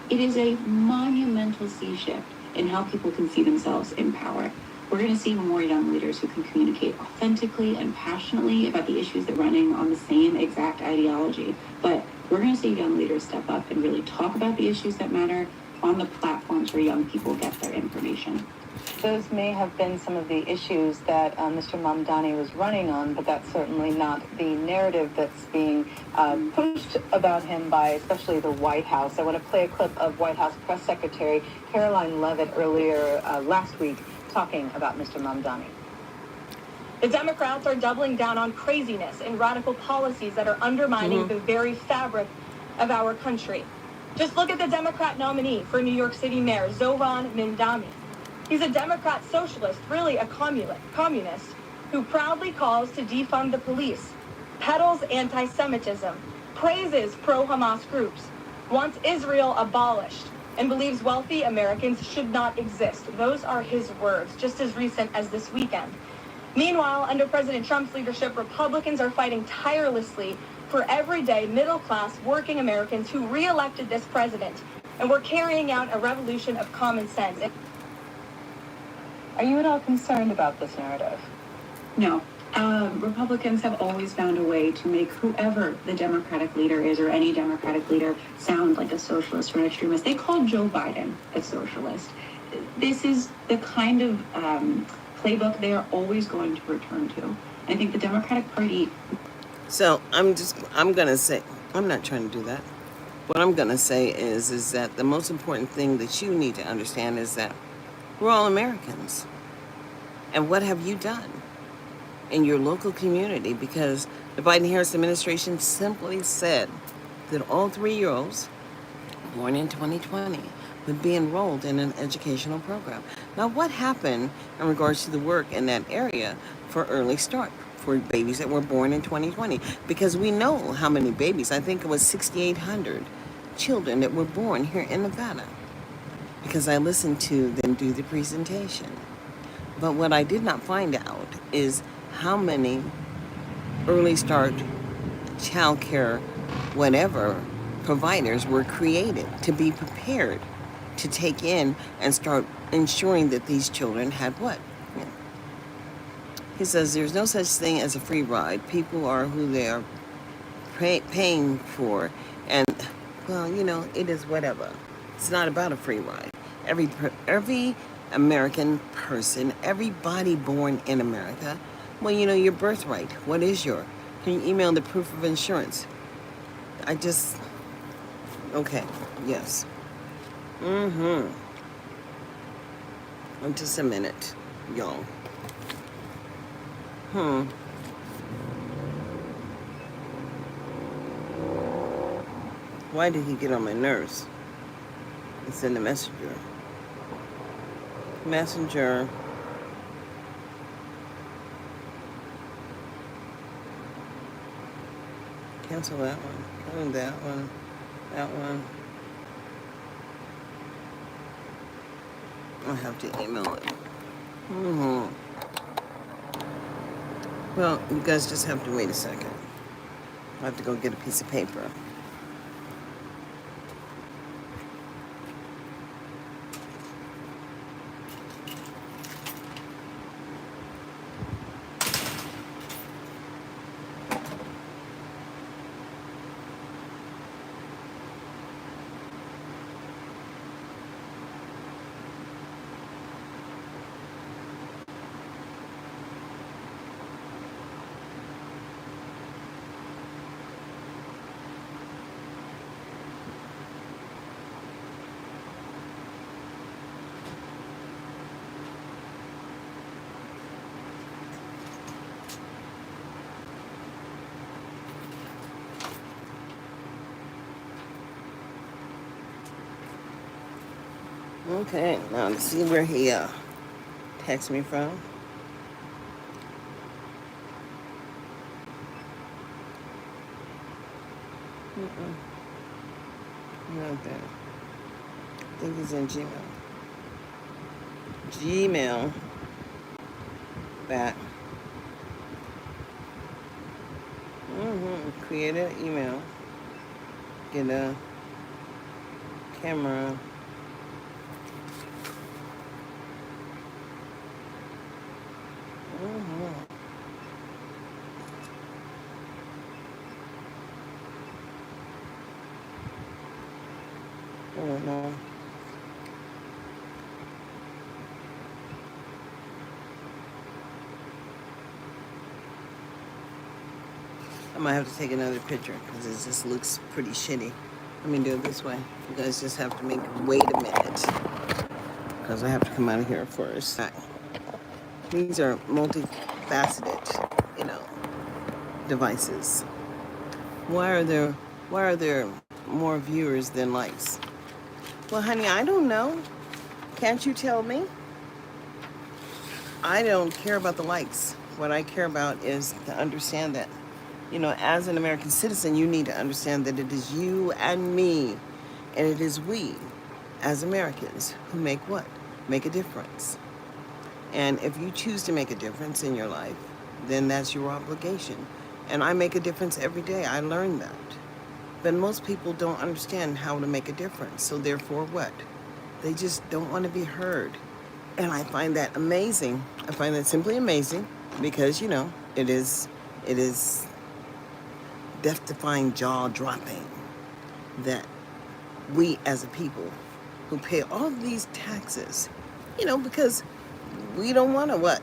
It is a monumental sea shift in how people can see themselves in power. We're going to see more young leaders who can communicate authentically and passionately about the issues that are running on the same exact ideology. But we're going to see young leaders step up and really talk about the issues that matter on the platforms where young people get their information. Those may have been some of the issues that Mr. Mamdani was running on, but that's certainly not the narrative that's being pushed about him by especially the White House. I want to play a clip of White House Press Secretary Caroline Leavitt earlier last week talking about Mr. Mamdani. The Democrats are doubling down on craziness and radical policies that are undermining the very fabric of our country. Just look at the Democrat nominee for New York City Mayor, Zohran Mamdani. He's a Democrat socialist, really a communist, who proudly calls to defund the police, peddles anti-Semitism, praises pro-Hamas groups, wants Israel abolished, and believes wealthy Americans should not exist. Those are his words, just as recent as this weekend. Meanwhile, under President Trump's leadership, Republicans are fighting tirelessly for everyday, middle-class, working Americans who re-elected this president, and we're carrying out a revolution of common sense. Are you at all concerned about this narrative? No. Republicans have always found a way to make whoever the Democratic leader is, or any Democratic leader, sound like a socialist or an extremist. They called Joe Biden a socialist. This is the kind of playbook they are always going to return to. I think the Democratic Party... So I'm going to say, I'm not trying to do that. What I'm going to say is that the most important thing that you need to understand is that we're all Americans. And what have you done in your local community? Because the Biden-Harris administration simply said that all 3-year-olds born in 2020 would be enrolled in an educational program. Now, what happened in regards to the work in that area for early start for babies that were born in 2020? Because we know how many babies, I think it was 6,800 children that were born here in Nevada, because I listened to them do the presentation. But what I did not find out is how many early start child care, whatever, providers were created to be prepared to take in and start ensuring that these children had what? Yeah. He says there's no such thing as a free ride. People are who they are paying for. And, well, you know, it is whatever. It's not about a free ride. Every American person, everybody born in America, well, you know, your birthright. What is your? Can you email the proof of insurance? Okay, yes. Just a minute, y'all. Why did he get on my nerves? It's in the messenger. Cancel that one. Cancel that one. That one. I'll have to email it. Well, you guys just have to wait a second. I have to go get a piece of paper. Okay, now let's see where he texted me from. Not there. I think he's in Gmail. Gmail. Back. Create an email. Get a camera. Mm-hmm. Mm-hmm. I might have to take another picture because it just looks pretty shitty. Let me do it this way. You guys just have to wait a minute because I have to come out of here first. These are multifaceted, devices. Why are there why are there more viewers than likes? Well, honey, I don't know. Can't you tell me? I don't care about the likes. What I care about is to understand that, as an American citizen, you need to understand that it is you and me, and it is we, as Americans, who make what? Make a difference. And if you choose to make a difference in your life, then that's your obligation. And I make a difference every day. I learned that. But most people don't understand how to make a difference. So therefore what? They just don't want to be heard. And I find that amazing. I find that simply amazing because, it is death-defying, jaw-dropping that we as a people who pay all these taxes, because we don't want to what?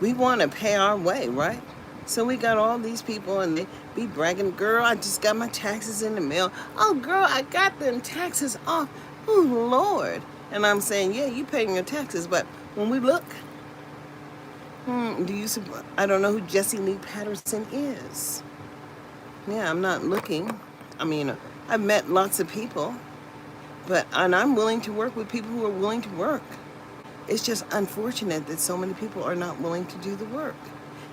We want to pay our way, right? So we got all these people and they be bragging, girl, I just got my taxes in the mail. Oh, girl, I got them taxes off. Oh, Lord. And I'm saying, yeah, you paying your taxes, but when we look, I don't know who Jesse Lee Patterson is. Yeah, I'm not looking. I mean, I've met lots of people, and I'm willing to work with people who are willing to work. It's just unfortunate that so many people are not willing to do the work.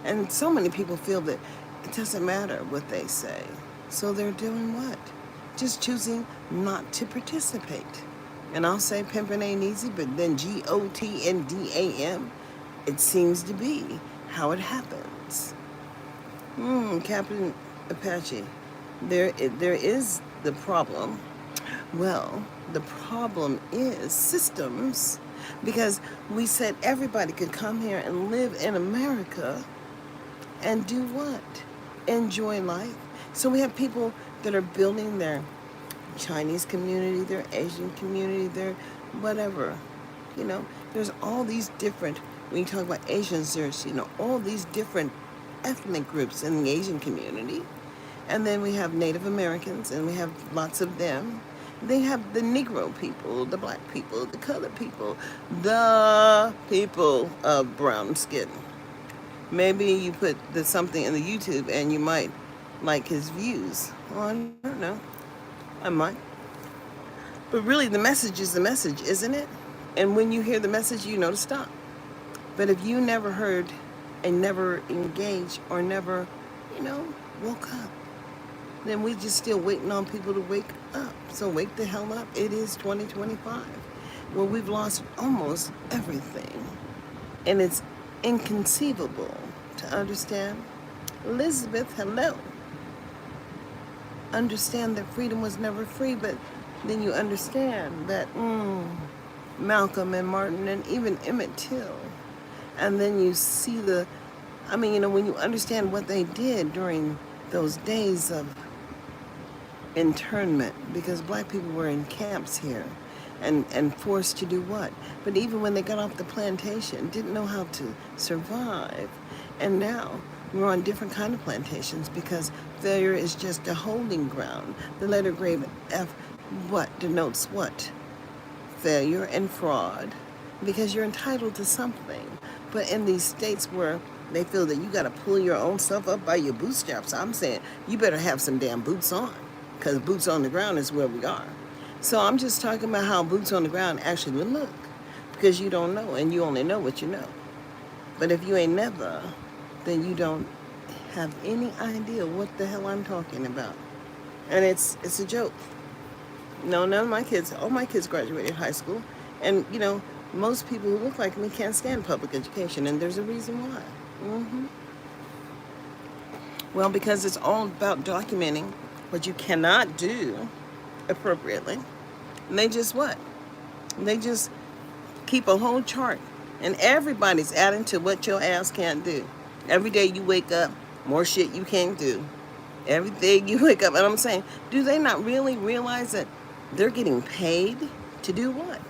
And so many people feel that it doesn't matter what they say. So they're doing what? Just choosing not to participate. And I'll say pimping ain't easy, but then GOTNDAM, it seems to be how it happens. Captain Apache, there is the problem. Well, the problem is systems, because we said everybody could come here and live in America and do what? Enjoy life. So we have people that are building their Chinese community, their Asian community, their whatever. There's all these different, when you talk about Asians, there's, all these different ethnic groups in the Asian community. And then we have Native Americans, and we have lots of them. They have the Negro people, the black people, the colored people, the people of brown skin. Maybe you put something in the YouTube and you might like his views. Well, I don't know. I might. But really, the message is the message, isn't it? And when you hear the message, you know to stop. But if you never heard and never engaged or never, woke up, then we just still waiting on people to wake up. So wake the hell up. It is 2025. Well, we've lost almost everything. And it's inconceivable to understand. Elizabeth, hello. Understand that freedom was never free, but then you understand that Malcolm and Martin and even Emmett Till. And then you see when you understand what they did during those days of internment, because black people were in camps here and forced to do what? But even when they got off the plantation, didn't know how to survive. And now we're on different kind of plantations because failure is just a holding ground. The letter grade F, what denotes what? Failure and fraud, because you're entitled to something. But in these states where they feel that you got to pull your own self up by your bootstraps, I'm saying you better have some damn boots on, because boots on the ground is where we are. So I'm just talking about how boots on the ground actually would look, because you don't know, and you only know what you know. But if you ain't never, then you don't have any idea what the hell I'm talking about. And it's a joke. No, none of my kids, all my kids graduated high school. And, most people who look like me can't stand public education, and there's a reason why. Well, because it's all about documenting what you cannot do appropriately. And they just what? They just keep a whole chart And everybody's adding to what your ass can't do. Every day you wake up, more shit you can't do. Every day you wake up, and I'm saying, do they not really realize that they're getting paid to do what?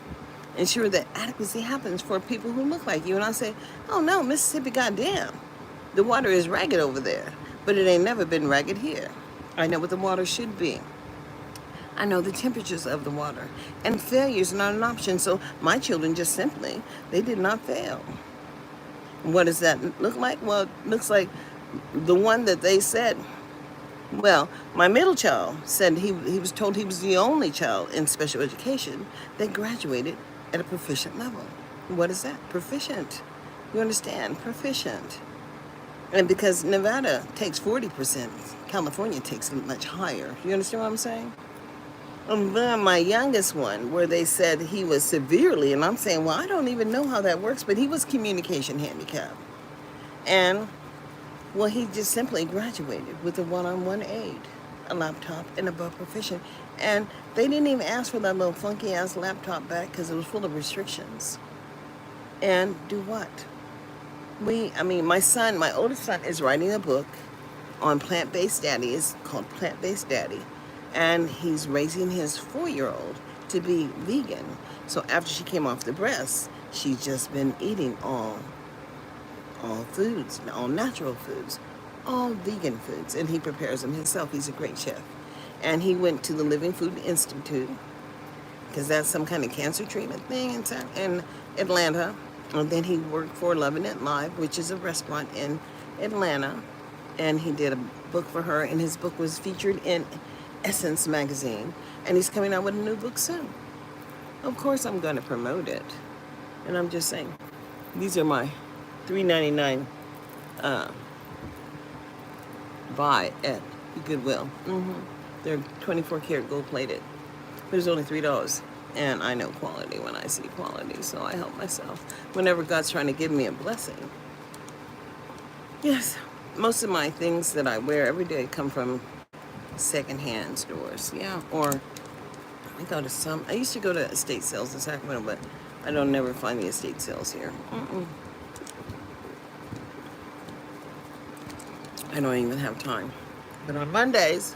Ensure that adequacy happens for people who look like you. And I say, oh no, Mississippi, goddamn. The water is ragged over there, but it ain't never been ragged here. I know what the water should be. I know the temperatures of the water. And failure is not an option. So my children just simply, they did not fail. What does that look like? Well, it looks like the one that they said, well, my middle child said he was told he was the only child in special education that graduated at a proficient level. What is that? Proficient. You understand? Proficient. And because Nevada takes 40%, California takes it much higher. You understand what I'm saying? And then my youngest one, where they said he was severely, and I'm saying, well, I don't even know how that works, but he was communication handicapped. And, well, he just simply graduated with a one-on-one aid, a laptop, and above proficient. And they didn't even ask for that little funky-ass laptop back because it was full of restrictions. And do what? My oldest son is writing a book on plant-based daddy. It's called Plant-Based Daddy. And he's raising his 4-year-old to be vegan. So after she came off the breast, she's just been eating all foods, all natural foods, all vegan foods. And he prepares them himself. He's a great chef. And he went to the Living Food Institute, because that's some kind of cancer treatment thing in Atlanta. And then he worked for Loving It Live, which is a restaurant in Atlanta. And he did a book for her, and his book was featured in Essence magazine. And he's coming out with a new book soon. Of course I'm going to promote it. And I'm just saying, these are my $3.99 buy at Goodwill. They're 24 karat gold plated. But it's only $3. And I know quality when I see quality, so I help myself whenever God's trying to give me a blessing. Yes, most of my things that I wear every day come from secondhand stores. Yeah, or I used to go to estate sales in Sacramento, but I don't never find the estate sales here. I don't even have time. But on Mondays,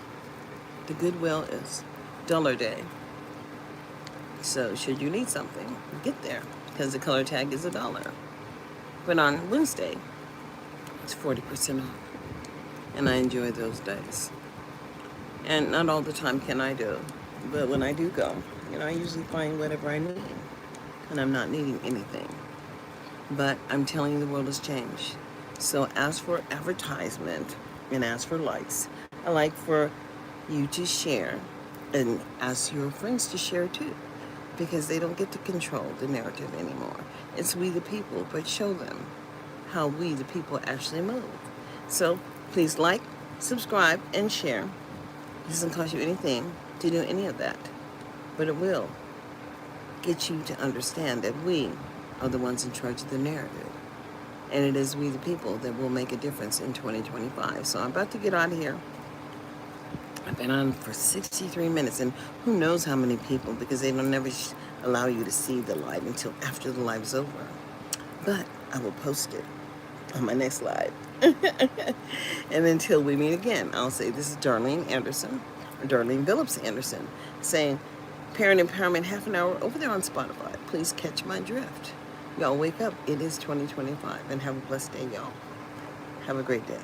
the Goodwill is dollar day. So should you need something, get there, because the color tag is $1. But on Wednesday, it's 40% off. And I enjoy those days. And not all the time can I do, but when I do go, I usually find whatever I need. And I'm not needing anything. But I'm telling you, the world has changed. So as for advertisement and as for likes, I like for you to share and ask your friends to share too, because they don't get to control the narrative anymore. It's we the people, but show them how we the people actually move. So please like, subscribe, and share. It doesn't cost you anything to do any of that, but it will get you to understand that we are the ones in charge of the narrative. And it is we the people that will make a difference in 2025. So I'm about to get out of here. I've been on for 63 minutes, and who knows how many people, because they don't never allow you to see the live until after the live is over. But I will post it on my next live. And until we meet again, I'll say this is Darlene Anderson, or Darlene Phillips Anderson, saying Parent Empowerment half an hour over there on Spotify. Please catch my drift. Y'all wake up. It is 2025, and have a blessed day, y'all. Have a great day.